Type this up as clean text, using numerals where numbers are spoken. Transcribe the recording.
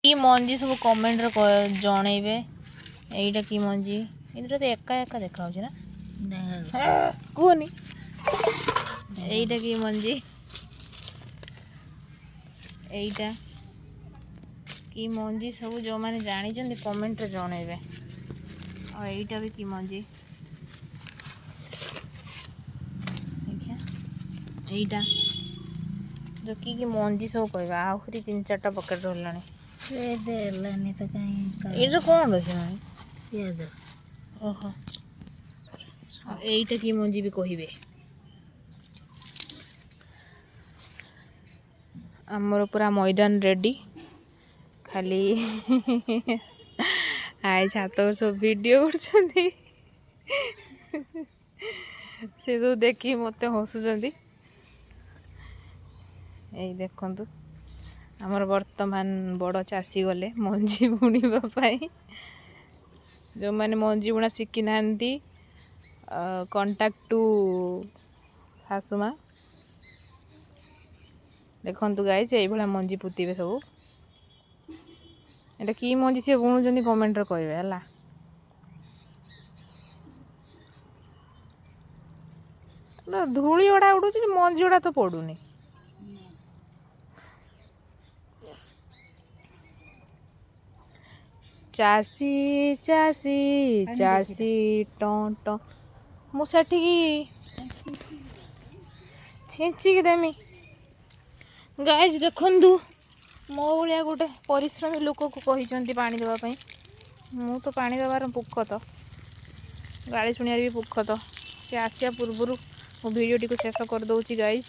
कि मंजी सब कमेंट रे जनइबे एटा कि मंजी इधर तो एका एका देखा ना कहनी एटा कि मंजी एटा कि मंजी सब जो मैंने जानी कमेंट रे जनइबे और एटा भी कि मंजी एटा जो कि मंजी सब कहवा आहरी 3-4टा पकेट रहा तो कहीं ये कौन अच्छे ना पियाज ओहो एटा कि मंजी भी कहे आमर पूरा मैदान रेडी खाली आए छात सब वीडियो कर सब देखी मत हसुँच यही देखु आमर वर्तमान बड़ चाषी गले मंजी बुणवाई जो मैंने मंजी बुणा शिखी ना कंटाक्ट टू हासुमा देखु गाइस ये भाया मंजी पुतीबे सब एटा कि मंजी सी बुणुं कमेंट रे कहबे हला धूली गुड़ा उड़ू मंजी गुड़ा तो पड़ूनी चासी चासी चासी टं टं मुझे छींचिकी देमी गाइज देखु मो भाया गोटे परिश्रमी लोक को कही पानी देवाई मु तो पानी देवार पुखत गाड़ी शुणियार भी पुखत सी आसिया पूर्वर मो भिडियो टी शेष कर दूची गाइज।